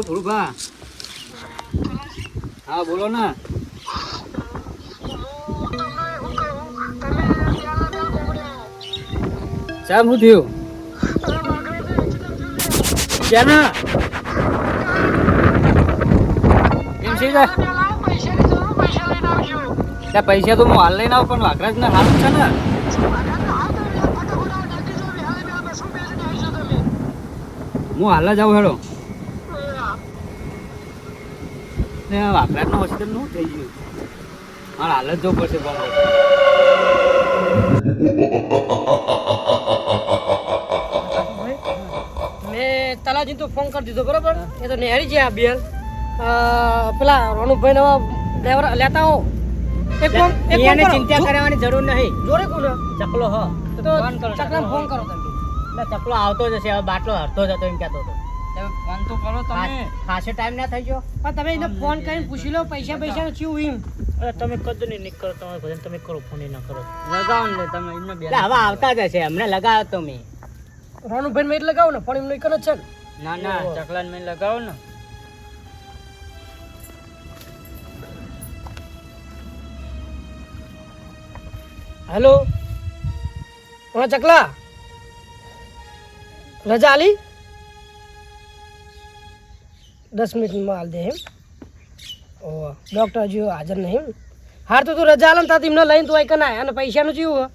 થોડું ભા. હા બોલો ને. સાહેબ શું થયું? ક્યાં એમ છે પૈસા તો હું હાલ લઈને આવું પણ વાઘરાજ ને હાલ છે ને હું હાલ જ આવું હેડો. વાઘરાજ નો હોસ્પિટલ નું થઈ ગયું મારે હાલ જ જવું પડશે. મેં તલાજી તો ફોન કરી દીધો બરોબર. એ તો નેહરી છે આ બેલ પેલા રોનુભાઈ નવા ડ્રાઈવર લેતા હો. ચિંતા કરવાની જરૂર નહીં. જોડે કોને ચકલો હો તો ચકલાને ફોન કરો તમે. એટલે ચકલો આવતો જ હશે. હવે બાટલો હરતો જ હતો એમ કહેતો હતો. ફોન તો કરો તમે. ખાસો ટાઈમ ના થઈ ગયો પણ તમે એને ફોન કરીને પૂછી લો પૈસા પૈસા શું એમ. અરે તમે કદ નહીં કરો તમારે ભજન તમે કરો ફોન ના કરો લગાવો ને તમે એમને બે. હવે આવતા જ હશે. હમણાં લગાવ્યો તો મેં રોનુભાઈ મેં લગાવો ને પણ એમનો એક જ છે ને. ના ના ચકલાને મેં લગાવો ને. હેલો હા ચકલા રજા આલી 10 મિનિટમાં હાલ દે એમ. ઓ ડૉક્ટર હજુ હાજર નહીં એમ. હાર તો તું રજા આલે ને તાત એમને લઈને તું અહીં કના અને પૈસાનું કેવું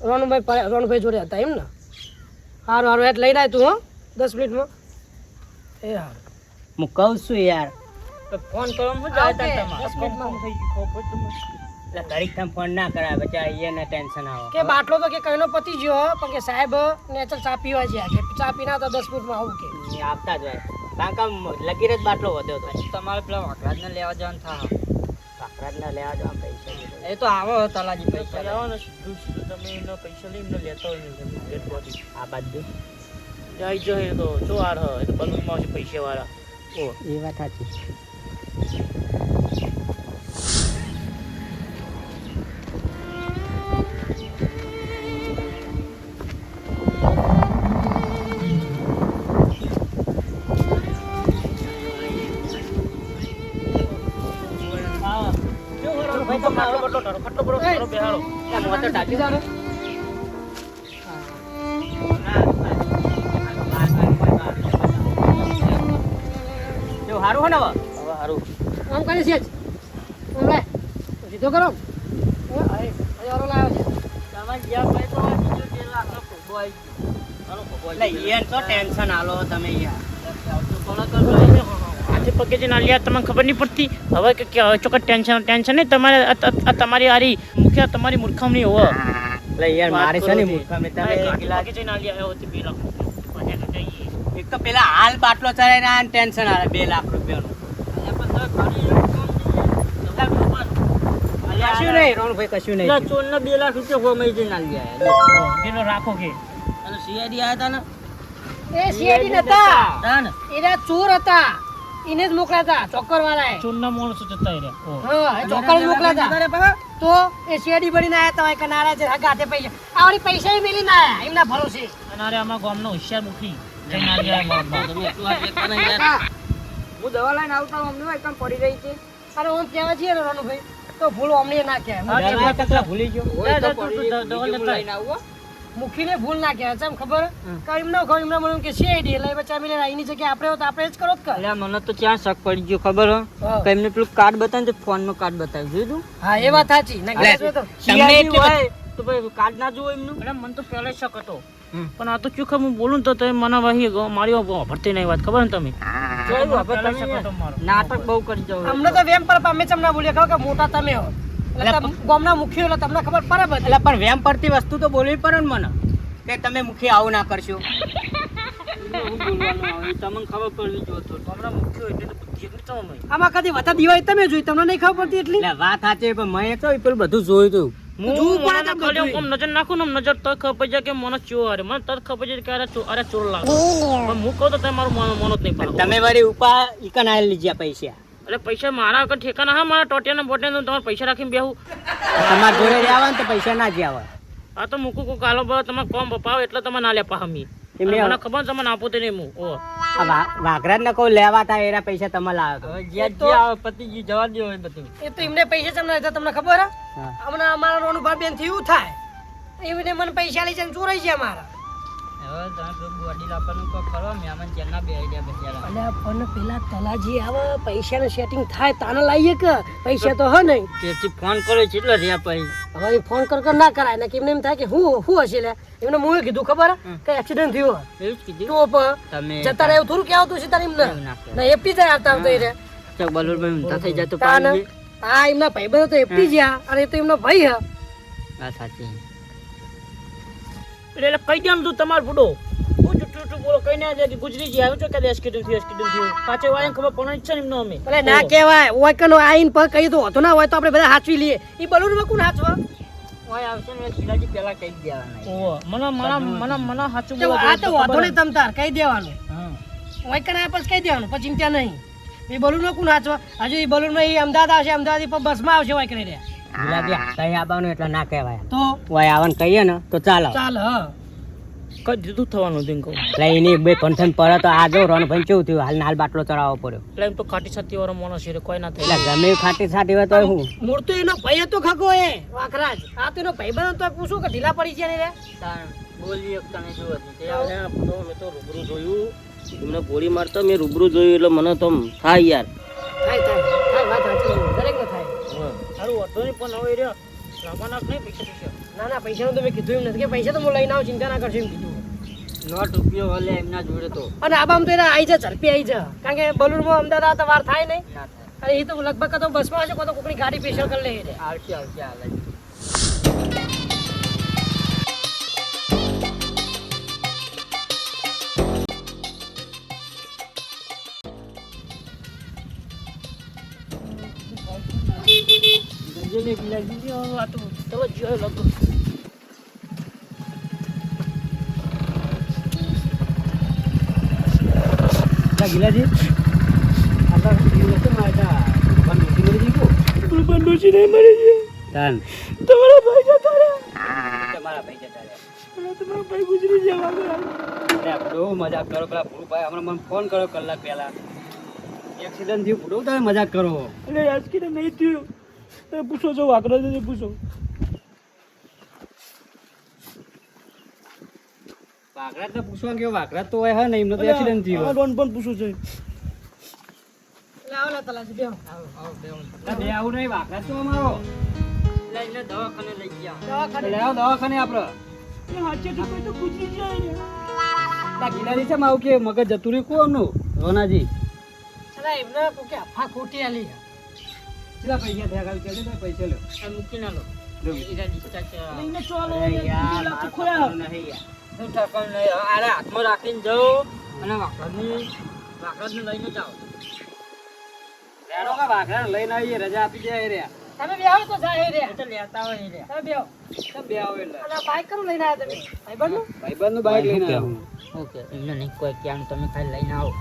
રોનુભાઈ જોડે હતા એમ ને. સારું સારું એટલે લઈને આય તું હો 10 મિનિટમાં. એ હારું હું કહું છું યાર ફોન કરો હું જાય તમારે 10 મિનિટમાં થઈ ગયું. એટલે ઘડીક તમે ફોન ના કરાય બચા એને ટેન્શન આવે કે બાટલો તો કે કઈનો પતી ગયો પણ કે સાહેબ નેચર ચા પીવા છે કે ચા પીના તો 10 મિનિટમાં આવું કે આપતા જ હોય. કારણ કે લગીર જ બાટલો વધ્યો હતો. તમારે પેલા વાઘરાજને લેવા જવાનું થાય. વાઘરાજને લેવા જવા પૈસા એ તો આવો તલાજી પૈસા આવો ને સીધું તમે એનો પૈસા લઈ એમને લેતો હોય આ બાજુ જાય જોઈએ તો શું આર એ તો બલૂનમાં છે પૈસા વાળા. ઓ એ વાત સાચી. સારું હો ને હવે સારું આમ કરે છે આમ લે સીધો કરો. હજારો લાવ્યો છે તમે જ્યાં ભાઈ તો બીજો 2 લાખનો ખોબો આવી ગયો. એટલે યાર તો ટેન્શન આલો તમે યાર. આજે પગે જે નાલિયા તમને ખબર નહીં પડતી. હવે કે ચોક્કસ ટેન્શન નહીં તમારે તમારી આરી મુખ્ય તમારી મૂર્ખામણી હોવ. એટલે યાર મારે છે ને મૂર્ખામી તમે લાગે છે નાલિયા આવ્યો હતી 2 લાખ. એક તો પેલા હાલ બાટલો ચડાઈને આ ટેન્શન આવે 2 લાખ રૂપિયાનું. કશું નહીં રોણભાઈ કશું નહીં. ચોરને 2 લાખ રૂપિયા ગોમાઈ જઈને આલી આયા. એનો રાખો કે અને સીઆઈડી આયા હતા ને એ સીઆઈડી નતા એના ચોર હતા. એને જ મોકલ્યા હતા ચોક્કર વાળાએ. ચોરના માણસો જતા રહ્યા. હા એ ચોક્કર મોકલ્યા હતા તો એ સીઆઈડી બનીને આયા હતા કે નારા છે ગાતે પૈસા આવડી પૈસા મેલી ના આયા એમના ભરોસે. અનારે આમાં ગામનો હોશિયાર મુખી હું દવા લઈને આવતા અમને એકદમ પડી રહી છે. અરે હું કહેવા છીએ ને રોનુભાઈ તો ભૂલ અમને ના કહેવાય. ભૂલી ગયો મુખીને ભૂલ ના કહેવાય. ચમ ખબર કે એમને એમને મને કે સીઆઈડી એટલે બચ્ચા મિલે એની જગ્યાએ આપણે તો આપણે જ કરો જ કર. એટલે મને તો ક્યાં શક પડી ગયો ખબર હો કે એમને પેલું કાર્ડ બતાવ્યું તો ફોનમાં કાર્ડ બતાવ્યું જોયું તું. હા એ વાત સાચી. તમને હોય તો ભાઈ કાર્ડ ના જોવો એમનું. એટલે મને તો પહેલા શક હતો પણ આ તો ચૂખા હું બોલું તો તમે મને વહી મારી ભરતી નહીં વાત ખબર ને તમે નાટક બહુ કરી જાવ. અમને તો વેમ પર અમે ચમ ના બોલીએ કે મોટા તમે હો એટલે ગામના મુખી એટલે તમને ખબર પડે બધી. એટલે પણ વેમ પડતી વસ્તુ તો બોલવી પડે ને મને કે તમે મુખી આવું ના કરશો. તમને ખબર પડવી જોતો હમણાં મુખ્ય એટલે તો બુદ્ધિ એટલી તમે આમાં કદી વતા દિવાળી તમે જોઈ તમને નહીં ખબર પડતી એટલી. એટલે વાત સાચી પણ મેં તો પેલું બધું જોયું તું. નજર નાખું ને નજર તો ખબર જાય કે મને ચોર હારે મને તરત ખબર છે કે અરે ચોર લાગે પણ હું કહું તો તમે મારું મોનો જ નહીં પડે. તમે મારી ઉપા ઈકન આલી લીધા પૈસા. એટલે પૈસા મારા આગળ ઠેકાના હા મારા ટોટિયા બોટિયા તમારે પૈસા રાખીને બેહું તમારા જોડે રહ્યા ને તો પૈસા ના જ આવે. આ તો મૂકું કાલો તમે કોમ બપાવો એટલે તમે ના લે પામી. એ મેં મને ખબર તમને આપો તે નહીં હું ઓ વાઘરાજ ને કોઈ લેવા તા એના પૈસા તમે લાવો પતિજી જવા દો એ બધું. એ તો એમને પૈસા તમને લીધા તમને ખબર હે? હમણાં અમારા રોનુભા બેન થી એવું થાય એમને મને પૈસા લઈ જાય ચોરાઈ જાય મારા. હવે તમે બોડી લાવવાનું કોઈ કરો મહેમાન ચેરના બે આઈડિયા બચ્યા. અલ્યા પણ પેલા તલાજી આવે પૈસાનું સેટિંગ થાય તાને લાવીએ કે પૈસા તો હ નહીં. તેથી ફોન કર્યો છે એટલે રહ્યા પછી હવે ફોન કર ના કરાય ને એમને એમ થાય કે હું હશે લે એમને મુએ કીધું ખબર હે કે એક્સિડન્ટ થયો એવું જ કીધું તો પણ તમે જતા રહે એવું થોડું કે આવતું છે તારે એમને ના એપટી જાય આવતા આવતા રે તો બલુરભાઈ ઊંધા થઈ જતો તાને હા એમના ભાઈબંધ તો એપટી ગયા અને એ તો એમનો ભાઈ હે. આ સાચી એટલે કઈ દેવાનું તું તમારું બુડો હું જુઠ્ઠું બોલો કઈ ના જાય કે ગુજરી ગયા આવ્યો છો કે એક્સિડન્ટ થયું પાછળ વાળા ખબર પણ ઈચ્છા એમનો અમે ભલે ના કહેવાય ઓય કનો આઈન પર કહી તો હતો ના હોય તો આપણે બધા હાચવી લઈએ ઈ બલૂનમાં કોણ હાચવા ઓય આવશે ને શિલાજી પહેલા કહી દેવાના ઓ મને સાચું તો બોલો આ તો વાંધો નહીં તમ તાર કહી દેવાનું હા ઓય કના પછી કહી દેવાનું પછી ચિંતા નહીં એ બલૂનમાં કોણ હાચવા હજુ એ બલૂનમાં એ અમદાવાદ આવશે અમદાવાદ પર બસમાં આવશે ઓય કરી રહ્યા ગુલાબી કઈ આવવાનું એટલે ના કહેવાય તો ઓય આવવાનું કહીએ ને તો ચાલો ચાલ હા કઈ દીધું થવાનું હતું કહું એટલે એની બે ફંક્શન પડે તો આ જો રણભાઈ કેવું થયું હાલ હાલ બાટલો ચડાવવો પડ્યો એટલે એમ તો ખાટી છાતી વાળો માણસ છે કોઈ ના એટલે થાય ગમે એવી ખાટી સાટી હોય તો હું મૂળ તો એનો ભાઈ હતો ખગો એ વાખરાજ આ તો એનો ભાઈબંધ તો પૂછું કે ઢીલા પડી ગયા ને રે બોલી તને જોવો મેં તો રૂબરૂ જોયું એમને ગોળી મારતા મેં રૂબરૂ જોયું એટલે મને તો થાય યાર થાય વાત સાચી દરેક ને થાય સારું વાંધો નહીં પણ હવે રહ્યો લાવવાના નહીં પૈસા ના ના પૈસાનું તો મેં કીધું એમ નથી કે પૈસા તો હું લઈને આવું ચિંતા ના કરશો એમ કીધું નોટ રૂપિયો હલે એમના જોડે તો અને આબામ તો એના આવી જા ઝડપી આવી જા કારણ કે બલૂરમાં અમદાવાદ તો વાર થાય નહીં ના થાય અને એ તો લગભગ કાં તો બસમાં હશે કાં તો કોઈની ગાડી સ્પેશિયલ કરી લે છે આવશે હાલ ગિલાજી તમારા ભાઈ જતા રહ્યા તમારા ભાઈ જતા રહ્યા તમારા ભાઈ ગુજરી ગયા બહુ મજાક કરો પેલા ભૂરુભાઈ હમણાં મને ફોન કર્યો કલાક પહેલા એક્સિડન્ટ થયું ભૂરો તમે મજાક કરો એટલે આજકી નહીં થયું તમે પૂછો છો વાકરો છે પૂછો વાઘરાજ ને પૂછવા ગયો વાઘરાજ તો હોય ને એમનો તો એક્સિડન્ટ થયો રોન પણ પૂછું છે લાવો લા તલાજી બેહો બે આવું નહીં વાઘરાજ તો અમારો લઈને દવાખાને લઈ ગયા દવાખાને આપણે હાચે તો કોઈ તો ગુજરી જાય ગિલાજી છે માવું કે મગજ જતું રહ્યું કોનું રોનાજી અલા એમને કોકે અફા ખોટી આલી કેટલા પૈસા થયા કાલ કે પૈસા લો મૂકી ના લો એના ડિસ્ચાર્જ લઈને ચાલો નહીં યાર અરે હાથમાં રાખીને જાઓ અને વાઘરાજને લઈને જાઓ વાઘરાને લઈને આવીએ રજા આપી જાય રહ્યા તમે બેહો તો જાય રે તો લેતા હોય રહ્યા તમે બેહો બે આવો એટલે અને બાઈક કરું લઈને આવ્યા તમે ભાઈબંધનું ભાઈબંધનું બાઈક લઈને આવ્યો ઓકે એમને નહીં કોઈ ક્યાં તમે ખાલી લઈને આવો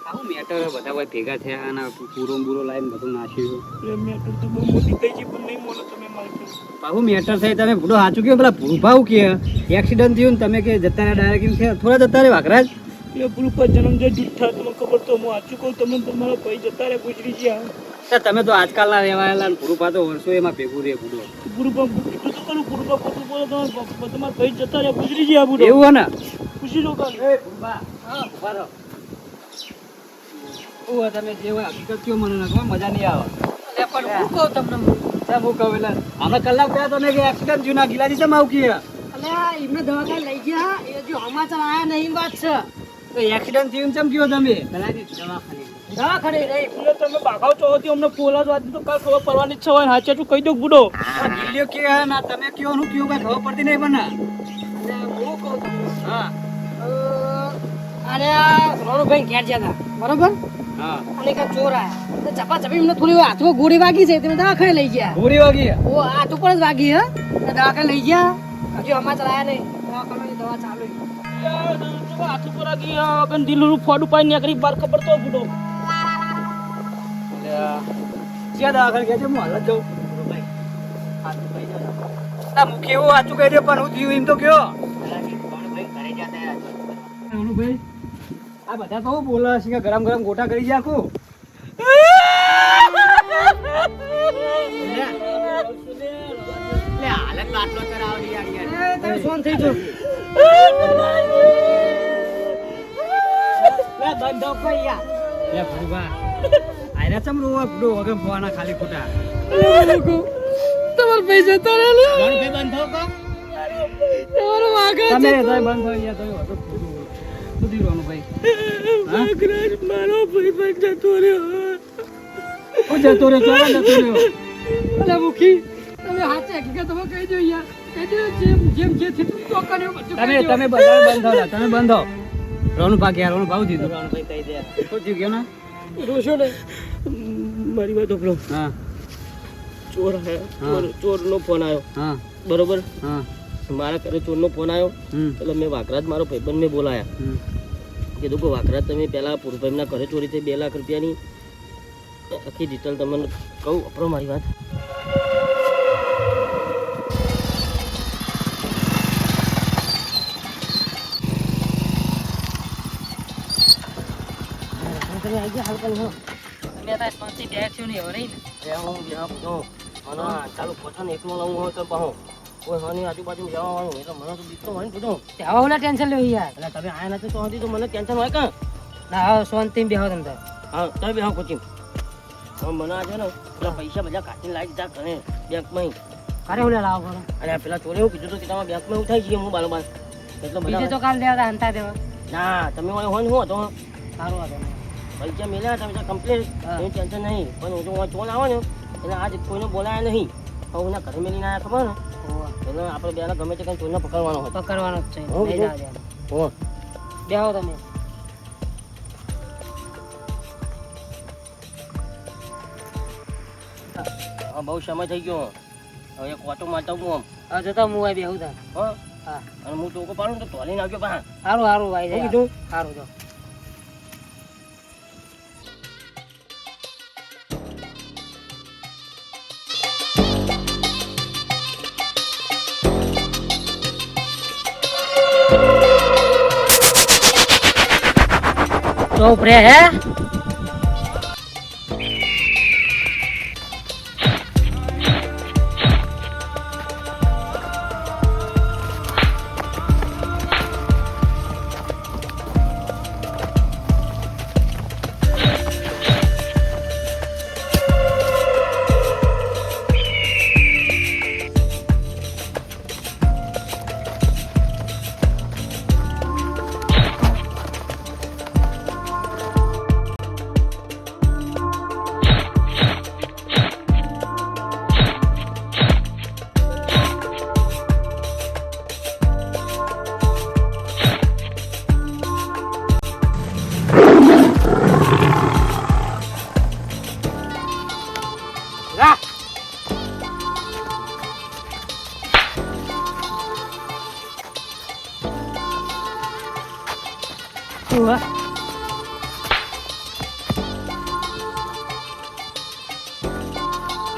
આવું મેટર બધા કોઈ ભેગા થયા અને પૂરો બૂરો લાવીને બધું નાખ્યું મેટર તો બહુ મોટી થઈ ગઈ પણ નહીં બોલો તમે મારી બાબુ મેટર થઈ તમે ભૂડો સાચું કહો પેલા ભૂભાવ કે એક્સિડન્ટ થયું ને તમે કે જતા રહ્યા ડાયરેક્ટ થોડા જતા રહે વાઘરાજ એ પૂરું પર જન્મ જે જૂઠા તમને ખબર તો હું સાચું કહું તમને તમારા ભાઈ જતા રહે ગુજરી ગયા તમે તો આજકાલના રહેવાયેલા ભૂરુભા તો વર્ષો એમાં ભેગું રહે ભૂડો પૂરું પણ એટલું તો કરું પૂરું પણ ખોટું બોલો તમારા ભાઈ જતા રહ્યા ગુજરી ગયા પૂરો એવું હે ને ખુશી લો કાલ ભૂરુભા ઉભા રહો તમે જે હોય હકીકત કયો મને નાખવા મજા નહીં આવે પણ હું કહું તમને હું કહું એટલે અમે કલાક પહેલા તમે કે એક્સિડન્ટ થયું ના ગિલાજી તમે આવું કે અલ્યા એમને દવાખાને લઈ ગયા એ જો સમાચાર આયા નહીં વાત છે તો એક્સિડન્ટ થયું ચમ કયો તમે ગલાજી દવાખાને રહી એટલે તમે બાગાવ છો હતી અમને પોલા જ વાત તો કાલ ખબર પડવાની જ છે હોય હાચે તું કહી દો બુડો ગિલ્યો કે ના તમે કયો નું કયો કઈ ખબર પડતી નહીં પણ હું કહું તમને હા અરે આ રોણુભાઈ ઘેર ગયા હતા બરોબર હા અને એક ચોર આયા તો ચપા ચપી એમને થોડી હાથમાં ગોળી વાગી છે તમે દવાખાને લઈ ગયા પૂરી વાગી ઓ હાથ ઉપર જ વાગી હે દવાખાને લઈ ગયા હજુ સમાચાર આયા નહીં દવાખાનાની દવા ચાલુ હાથ ઉપર આ ગયા અગન દિલનું ફોડું પાઈ નીકળી બાર ખબર તો બુડો ક્યાં દવાખાને ગયા છે હું હાલત જાઉં ભાઈ હાથ પૈસા તા મુખી એવું વાંચું કહી દે પણ હું થયું એમ તો કયો ભાઈ આ બધા તો બોલે છે કે ગરમ ગરમ ગોટા કરી જાય આખું હાલત બાટલો ચરાવડી યાર તમે સોન થઈ જાઓ બંધો કઈ યાર લે ભૂવા આયરા ચમ રોવા બુડો વગર ફોના ખાલી ખોટા તમારા પૈસા તો લે ભાઈ બંધો કો તમારો વાગા તમે તો બંધો યાર તો હતો બુધી રોનું ભાઈ વાગરાજ મારો ભાઈ બંધ જતો રહ્યો ઓ જતો રે ચાલ જતો રે અલે મુખી તમે હાચે હકીકત તમે કહી દો યાર કહી દો જેમ જે થયું તો કર્યો બધું તમે બધા બંધો લા તમે બંધો રોનું ભાગ યાર રોનું ભાવ દીધું ભાઈ કહી દે શું થયું ગયો ને રોશો ને મારી વાત ઓપલો હા ચોર આવ્યો ચોરનો ફોન આવ્યો હા બરોબર હા મારા ઘરે ચોરનો ફોન આવ્યો એટલે મેં વાકરાજ મારો ભાઈબંધ મેં બોલાયા કીધું કે વાકરાજ તમે પહેલાં પૂરભાઈના ઘરે ચોરી થઈ 2 લાખ રૂપિયાની આખી ડિટેલ તમને કહું વાપરો મારી વાત ચાલુ પઠાણ એકલો લાવું હોય તો પાહો કોઈ હાની આજુબાજુ જવાનું એટલે મને તો બીક તો હોય ને બધું આવા ઓલા ટેન્શન લેવું યાર એટલે તમે આયા નથી તો હતી તો મને ટેન્શન હોય કાં ના આવો સોનથી બેહો તમે તો હા તમે બે હા કોચિંગ હવે મને આજે ને પેલા પૈસા બધા કાઢીને લાવી દીધા ઘરે બેંકમાં કારે ઓલા લાવો કરો અને આ પેલા ચોરે એવું કીધું હતું કે તમારા બેંકમાં એવું થાય છે હું બારોબાર એટલે બીજે તો બધા કાલ દેવા હંતા દેવા ના તમે હોય હોય ને હું હતો સારું હતું પૈસા મેલ્યા તમે કમ્પ્લેટ એની ટેન્શન નહીં પણ હું જો ચોર આવે ને એટલે આજ કોઈને બોલાયા નહીં હવે હું ઘરે મેલીને આવ્યા ખબર ને એટલે આપણે બેના ગમે તે કંઈ ચોરને પકડવાનો હોય પકડવાનો જ છે હું લઈ કીધું? જાવ હો બેહો તમે હા બહુ સમય થઈ ગયો હવે એક ઓટો મારતા હું આમ હવે જતા હું આવી બેહું તા હા હા અને હું ટોકો પાડું ને તો તોલીને આવજો પા સારું સારું ભાઈ શું કીધું? સારું તો તો ઉપરે હે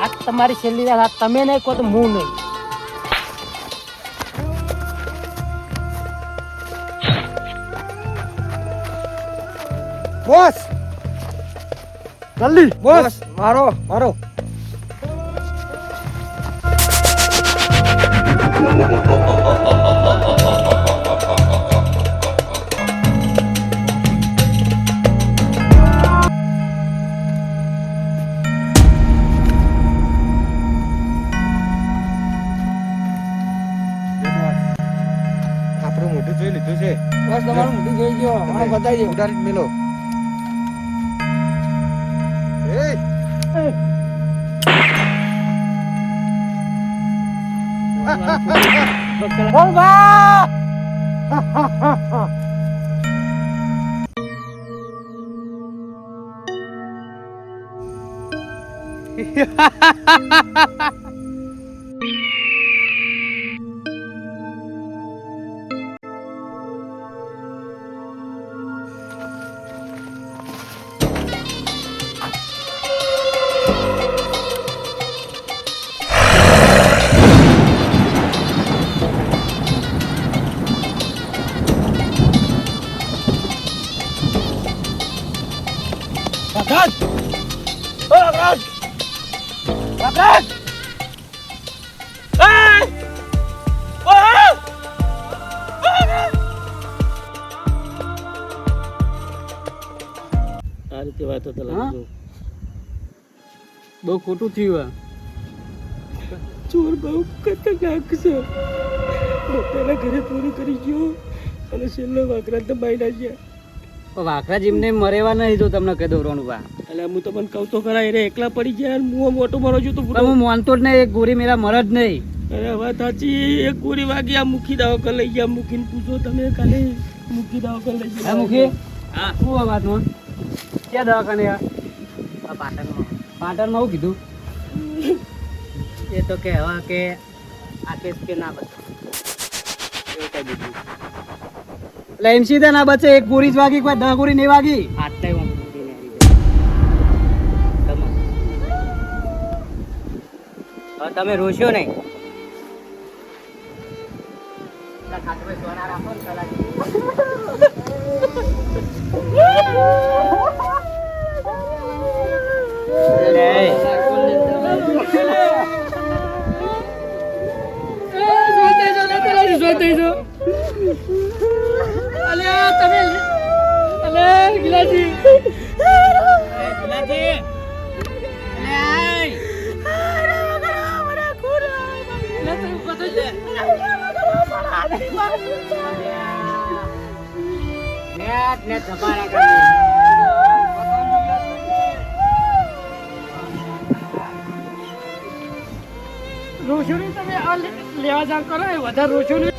આ તમારી છેલ્લી રાત તમે નહીં કહો તો હું નહીં બોસ જલ્દી બોસ મારો મારો આપણું મોઢું જોઈ લીધું છે બસ તમારું મોઢું જોઈ ગયો મને બતાવી દો ઉડાડી મેલો વાઘરાજ! ઓ વાઘરાજ! વાઘરાજ! એય! ઓય! આ રીતે વાતો તલાજી બહુ ખોટું થયું ચોર બહુ ખતરનાક છે. પોતાના ઘરે પૂરું કરી ગયો અને છેલ્લો વાઘરાજ તો બાઈ નાખ્યા. વાખરા જીમને મરેવા નહીં તો તમને કહી દઉં રોણુભા. એટલે હું તો પણ કહું તો ખરા એને એકલા પડી ગયા અને હું મોટો મારો છું તો પણ હું માનતો જ નહીં, એક ગોરી મેરા મરદ નહીં. અરે વાત સાચી. એક ગોરી વાગી આ મુખી દવાખાને લઈ ગયા. મૂકીને પૂછો તમે કાલે મુખી દવાખાને લઈ ગયા. મુખી હા શું આ વાતમાં ક્યાં દવાખાને પાટણમાં શું કીધું? એ તો કહેવા કે આ કેસ કે ના બચે એવું કહી દીધું. એટલે એમ સીધા ના બચે. એક ગોરી જ વાગી, કોઈ 10 ગોરી નહીં વાગી. તમે રોશો નહીં. રોશોની તમે આ લેવા જાવ કરો વધારે રોશોની